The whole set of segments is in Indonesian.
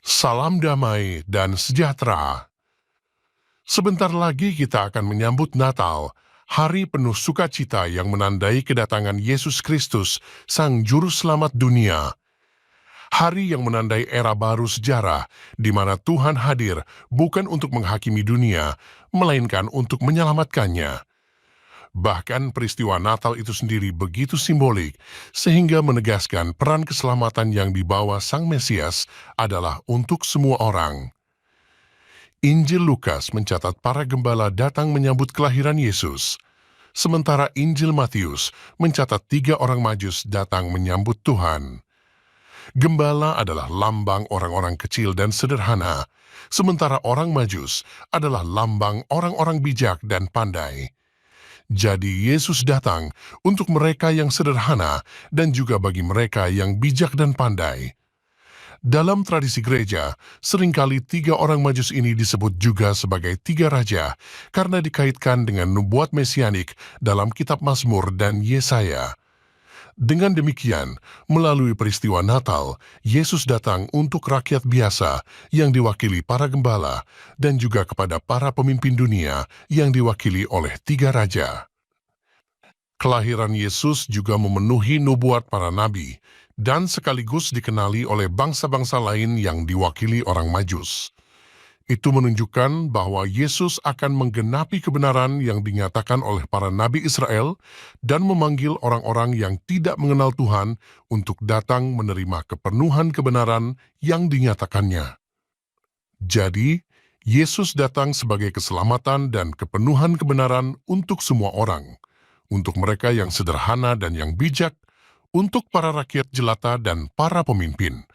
Salam damai dan sejahtera. Sebentar lagi kita akan menyambut Natal, hari penuh sukacita yang menandai kedatangan Yesus Kristus, Sang Juru Selamat dunia. Hari yang menandai era baru sejarah, di mana Tuhan hadir bukan untuk menghakimi dunia, melainkan untuk menyelamatkannya. Bahkan peristiwa Natal itu sendiri begitu simbolik, sehingga menegaskan peran keselamatan yang dibawa Sang Mesias adalah untuk semua orang. Injil Lukas mencatat para gembala datang menyambut kelahiran Yesus, sementara Injil Matius mencatat 3 orang Majus datang menyambut Tuhan. Gembala adalah lambang orang-orang kecil dan sederhana, sementara orang Majus adalah lambang orang-orang bijak dan pandai. Jadi Yesus datang untuk mereka yang sederhana dan juga bagi mereka yang bijak dan pandai. Dalam tradisi gereja, seringkali 3 orang Majus ini disebut juga sebagai 3 raja karena dikaitkan dengan nubuat mesianik dalam kitab Mazmur dan Yesaya. Dengan demikian, melalui peristiwa Natal, Yesus datang untuk rakyat biasa yang diwakili para gembala dan juga kepada para pemimpin dunia yang diwakili oleh 3 raja. Kelahiran Yesus juga memenuhi nubuat para nabi dan sekaligus dikenali oleh bangsa-bangsa lain yang diwakili orang Majus. Itu menunjukkan bahwa Yesus akan menggenapi kebenaran yang dinyatakan oleh para nabi Israel dan memanggil orang-orang yang tidak mengenal Tuhan untuk datang menerima kepenuhan kebenaran yang dinyatakannya. Jadi, Yesus datang sebagai keselamatan dan kepenuhan kebenaran untuk semua orang, untuk mereka yang sederhana dan yang bijak, untuk para rakyat jelata dan para pemimpin,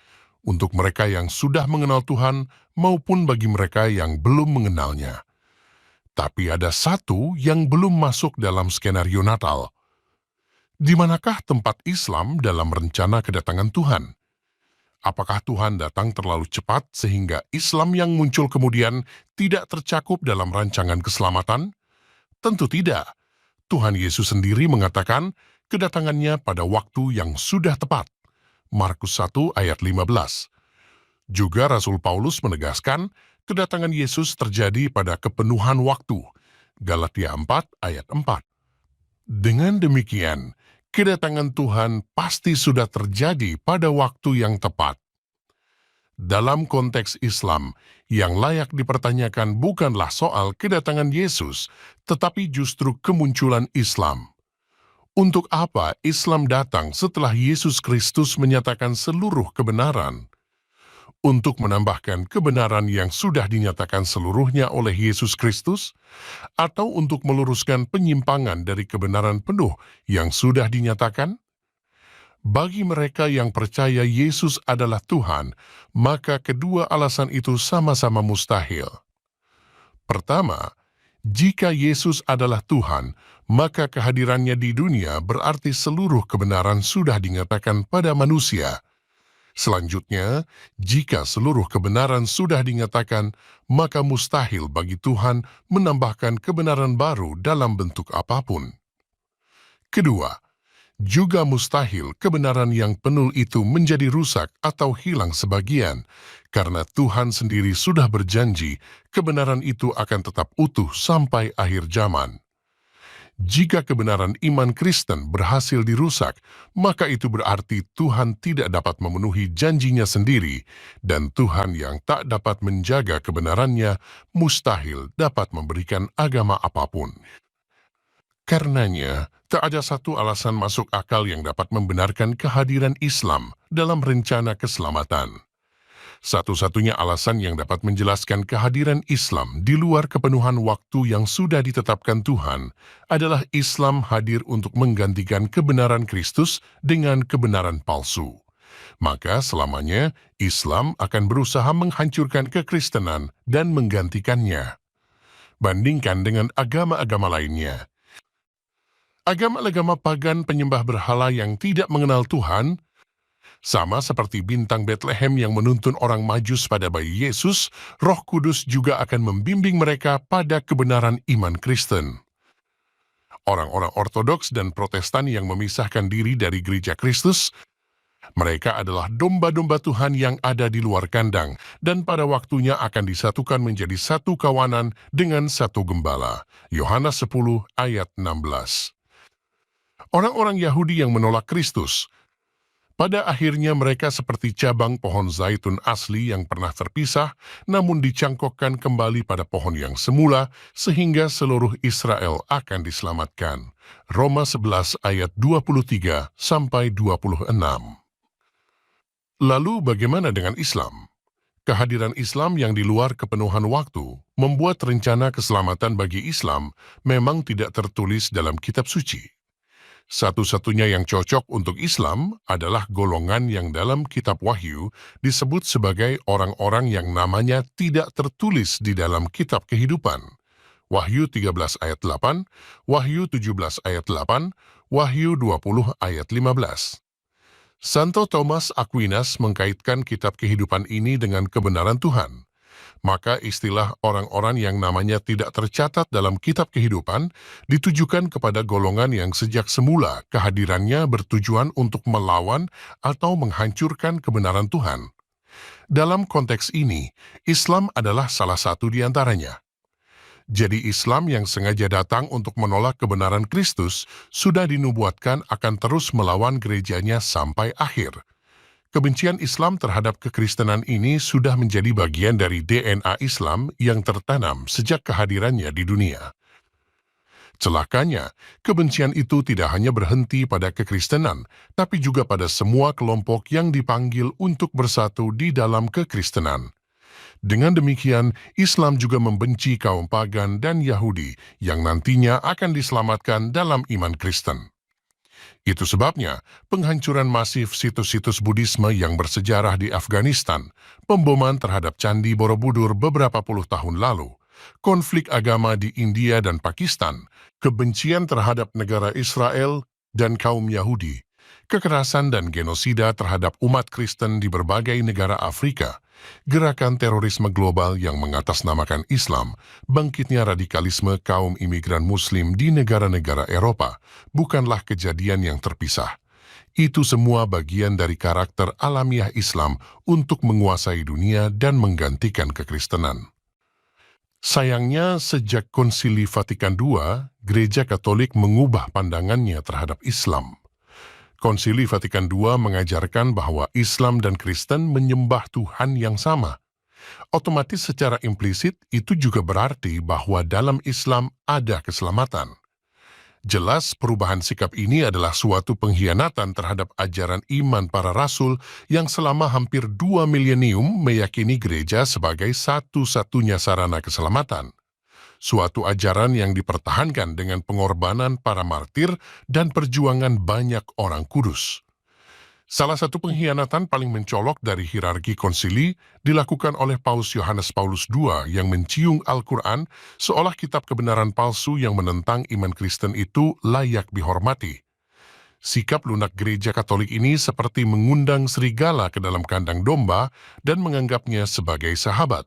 untuk mereka yang sudah mengenal Tuhan maupun bagi mereka yang belum mengenalnya. Tapi ada satu yang belum masuk dalam skenario Natal. Di manakah tempat Islam dalam rencana kedatangan Tuhan? Apakah Tuhan datang terlalu cepat sehingga Islam yang muncul kemudian tidak tercakup dalam rancangan keselamatan? Tentu tidak. Tuhan Yesus sendiri mengatakan kedatangannya pada waktu yang sudah tepat. Markus 1 ayat 15. Juga Rasul Paulus menegaskan kedatangan Yesus terjadi pada kepenuhan waktu. Galatia 4 ayat 4. Dengan demikian, kedatangan Tuhan pasti sudah terjadi pada waktu yang tepat. Dalam konteks Islam, yang layak dipertanyakan bukanlah soal kedatangan Yesus, tetapi justru kemunculan Islam. Untuk apa Islam datang setelah Yesus Kristus menyatakan seluruh kebenaran? Untuk menambahkan kebenaran yang sudah dinyatakan seluruhnya oleh Yesus Kristus, atau untuk meluruskan penyimpangan dari kebenaran penuh yang sudah dinyatakan? Bagi mereka yang percaya Yesus adalah Tuhan, maka kedua alasan itu sama-sama mustahil. Pertama, jika Yesus adalah Tuhan, maka kehadirannya di dunia berarti seluruh kebenaran sudah dinyatakan pada manusia. Selanjutnya, jika seluruh kebenaran sudah dinyatakan, maka mustahil bagi Tuhan menambahkan kebenaran baru dalam bentuk apapun. Kedua, juga mustahil kebenaran yang penuh itu menjadi rusak atau hilang sebagian, karena Tuhan sendiri sudah berjanji kebenaran itu akan tetap utuh sampai akhir zaman. Jika kebenaran iman Kristen berhasil dirusak, maka itu berarti Tuhan tidak dapat memenuhi janjinya sendiri, dan Tuhan yang tak dapat menjaga kebenarannya mustahil dapat memberikan agama apapun. Karenanya, tak ada satu alasan masuk akal yang dapat membenarkan kehadiran Islam dalam rencana keselamatan. Satu-satunya alasan yang dapat menjelaskan kehadiran Islam di luar kepenuhan waktu yang sudah ditetapkan Tuhan adalah Islam hadir untuk menggantikan kebenaran Kristus dengan kebenaran palsu. Maka selamanya Islam akan berusaha menghancurkan kekristenan dan menggantikannya. Bandingkan dengan agama-agama lainnya. Agama-agama pagan penyembah berhala yang tidak mengenal Tuhan, sama seperti bintang Bethlehem yang menuntun orang Majus pada bayi Yesus, Roh Kudus juga akan membimbing mereka pada kebenaran iman Kristen. Orang-orang Ortodoks dan Protestan yang memisahkan diri dari Gereja Kristus Mereka adalah domba-domba Tuhan yang ada di luar kandang, dan pada waktunya akan disatukan menjadi satu kawanan dengan satu gembala. Yohanes 10 ayat 16. Orang-orang Yahudi yang menolak Kristus, pada akhirnya mereka seperti cabang pohon zaitun asli yang pernah terpisah, namun dicangkokkan kembali pada pohon yang semula, sehingga seluruh Israel akan diselamatkan. Roma 11 ayat 23-26. Lalu bagaimana dengan Islam? Kehadiran Islam yang di luar kepenuhan waktu membuat rencana keselamatan bagi Islam memang tidak tertulis dalam kitab suci. Satu-satunya yang cocok untuk Islam adalah golongan yang dalam kitab Wahyu disebut sebagai orang-orang yang namanya tidak tertulis di dalam kitab kehidupan. Wahyu 13 ayat 8, Wahyu 17 ayat 8, Wahyu 20 ayat 15. Santo Thomas Aquinas mengkaitkan kitab kehidupan ini dengan kebenaran Tuhan. Maka istilah orang-orang yang namanya tidak tercatat dalam kitab kehidupan ditujukan kepada golongan yang sejak semula kehadirannya bertujuan untuk melawan atau menghancurkan kebenaran Tuhan. Dalam konteks ini, Islam adalah salah satu di antaranya. Jadi Islam yang sengaja datang untuk menolak kebenaran Kristus sudah dinubuatkan akan terus melawan gerejanya sampai akhir. Kebencian Islam terhadap kekristenan ini sudah menjadi bagian dari DNA Islam yang tertanam sejak kehadirannya di dunia. Celakanya, kebencian itu tidak hanya berhenti pada kekristenan, tapi juga pada semua kelompok yang dipanggil untuk bersatu di dalam kekristenan. Dengan demikian, Islam juga membenci kaum pagan dan Yahudi yang nantinya akan diselamatkan dalam iman Kristen. Itu sebabnya penghancuran masif situs-situs Buddhisme yang bersejarah di Afghanistan, pemboman terhadap Candi Borobudur beberapa puluh tahun lalu, konflik agama di India dan Pakistan, kebencian terhadap negara Israel dan kaum Yahudi, kekerasan dan genosida terhadap umat Kristen di berbagai negara Afrika, gerakan terorisme global yang mengatasnamakan Islam, bangkitnya radikalisme kaum imigran Muslim di negara-negara Eropa, bukanlah kejadian yang terpisah. Itu semua bagian dari karakter alamiah Islam untuk menguasai dunia dan menggantikan kekristenan. Sayangnya, sejak Konsili Vatikan II, Gereja Katolik mengubah pandangannya terhadap Islam. Konsili Vatikan II mengajarkan bahwa Islam dan Kristen menyembah Tuhan yang sama. Otomatis secara implisit itu juga berarti bahwa dalam Islam ada keselamatan. Jelas perubahan sikap ini adalah suatu pengkhianatan terhadap ajaran iman para rasul yang selama hampir 2 milenium meyakini gereja sebagai satu-satunya sarana keselamatan. Suatu ajaran yang dipertahankan dengan pengorbanan para martir dan perjuangan banyak orang kudus. Salah satu pengkhianatan paling mencolok dari hierarki konsili dilakukan oleh Paus Yohanes Paulus II yang menciung Al-Quran seolah kitab kebenaran palsu yang menentang iman Kristen itu layak dihormati. Sikap lunak gereja Katolik ini seperti mengundang serigala ke dalam kandang domba dan menganggapnya sebagai sahabat.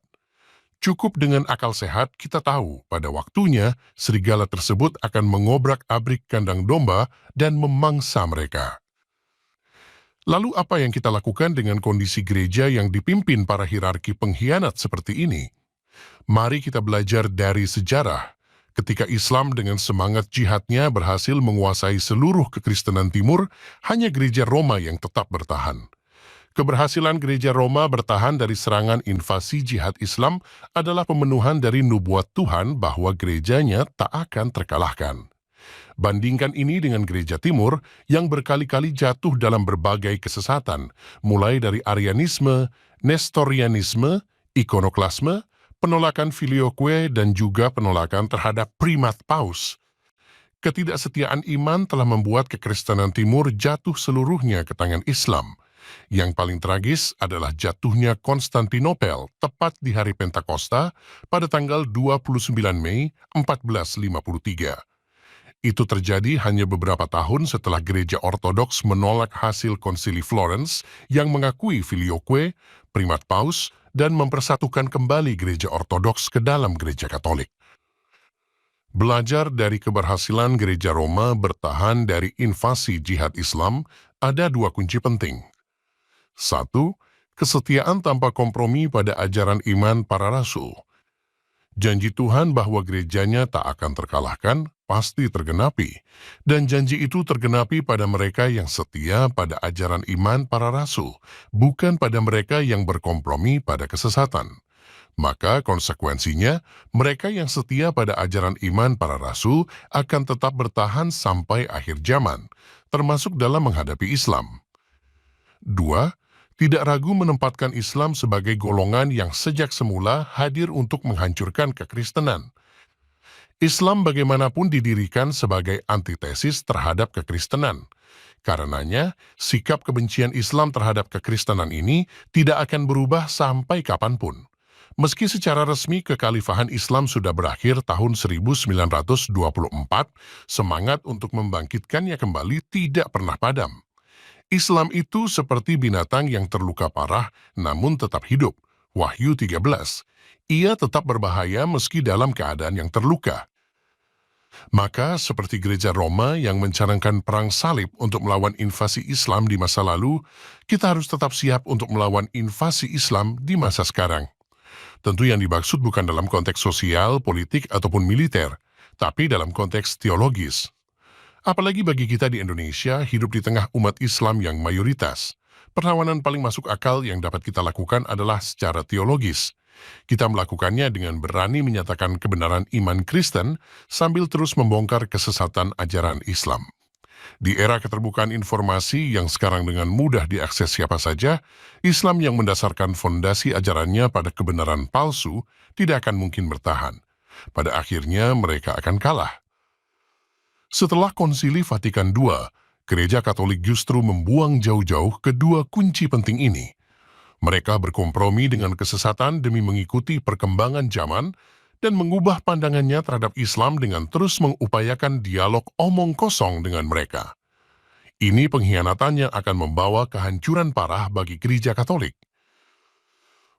Cukup dengan akal sehat kita tahu pada waktunya serigala tersebut akan mengobrak-abrik kandang domba dan memangsa mereka. Lalu apa yang kita lakukan dengan kondisi gereja yang dipimpin para hierarki pengkhianat seperti ini? Mari kita belajar dari sejarah. Ketika Islam dengan semangat jihadnya berhasil menguasai seluruh kekristenan timur, hanya gereja Roma yang tetap bertahan. Keberhasilan gereja Roma bertahan dari serangan invasi jihad Islam adalah pemenuhan dari nubuat Tuhan bahwa gerejanya tak akan terkalahkan. Bandingkan ini dengan gereja timur yang berkali-kali jatuh dalam berbagai kesesatan, mulai dari Arianisme, Nestorianisme, ikonoklasme, penolakan filioque dan juga penolakan terhadap primat paus. Ketidaksetiaan iman telah membuat kekristenan timur jatuh seluruhnya ke tangan Islam. Yang paling tragis adalah jatuhnya Konstantinopel tepat di hari Pentakosta pada tanggal 29 Mei 1453. Itu terjadi hanya beberapa tahun setelah gereja Ortodoks menolak hasil konsili Florence yang mengakui filioque, primat paus, dan mempersatukan kembali gereja Ortodoks ke dalam gereja Katolik. Belajar dari keberhasilan gereja Roma bertahan dari invasi jihad Islam, ada dua kunci penting. 1. Kesetiaan tanpa kompromi pada ajaran iman para rasul. Janji Tuhan bahwa gerejanya tak akan terkalahkan pasti tergenapi, dan janji itu tergenapi pada mereka yang setia pada ajaran iman para rasul, bukan pada mereka yang berkompromi pada kesesatan. Maka konsekuensinya, mereka yang setia pada ajaran iman para rasul akan tetap bertahan sampai akhir zaman, termasuk dalam menghadapi Islam. 2. Tidak ragu menempatkan Islam sebagai golongan yang sejak semula hadir untuk menghancurkan kekristenan. Islam bagaimanapun didirikan sebagai antitesis terhadap kekristenan. Karenanya, sikap kebencian Islam terhadap kekristenan ini tidak akan berubah sampai kapanpun. Meski secara resmi kekhalifahan Islam sudah berakhir tahun 1924, semangat untuk membangkitkannya kembali tidak pernah padam. Islam itu seperti binatang yang terluka parah namun tetap hidup. Wahyu 13. Ia tetap berbahaya meski dalam keadaan yang terluka. Maka seperti gereja Roma yang mencanangkan perang salib untuk melawan invasi Islam di masa lalu, kita harus tetap siap untuk melawan invasi Islam di masa sekarang. Tentu yang dimaksud bukan dalam konteks sosial, politik, ataupun militer, tapi dalam konteks teologis. Apalagi bagi kita di Indonesia, hidup di tengah umat Islam yang mayoritas. Perlawanan paling masuk akal yang dapat kita lakukan adalah secara teologis. Kita melakukannya dengan berani menyatakan kebenaran iman Kristen sambil terus membongkar kesesatan ajaran Islam. Di era keterbukaan informasi yang sekarang dengan mudah diakses siapa saja, Islam yang mendasarkan fondasi ajarannya pada kebenaran palsu tidak akan mungkin bertahan. Pada akhirnya mereka akan kalah. Setelah Konsili Vatikan II, Gereja Katolik justru membuang jauh-jauh kedua kunci penting ini. Mereka berkompromi dengan kesesatan demi mengikuti perkembangan zaman dan mengubah pandangannya terhadap Islam dengan terus mengupayakan dialog omong kosong dengan mereka. Ini pengkhianatan yang akan membawa kehancuran parah bagi Gereja Katolik.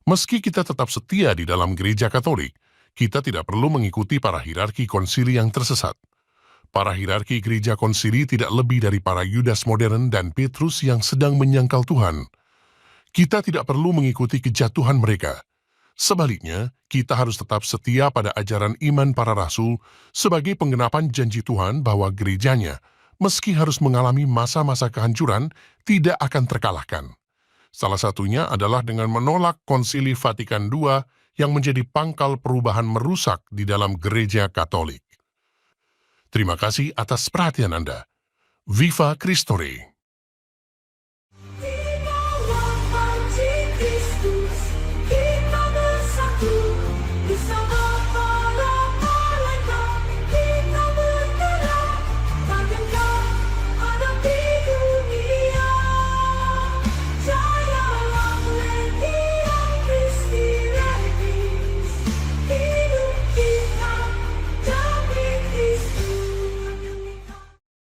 Meski kita tetap setia di dalam Gereja Katolik, kita tidak perlu mengikuti para hierarki konsili yang tersesat. Para hierarki gereja konsili tidak lebih dari para Yudas modern dan Petrus yang sedang menyangkal Tuhan. Kita tidak perlu mengikuti kejatuhan mereka. Sebaliknya, kita harus tetap setia pada ajaran iman para rasul sebagai penggenapan janji Tuhan bahwa gerejanya, meski harus mengalami masa-masa kehancuran, tidak akan terkalahkan. Salah satunya adalah dengan menolak Konsili Vatikan II yang menjadi pangkal perubahan merusak di dalam gereja Katolik. Terima kasih atas perhatian Anda. Viva Christore!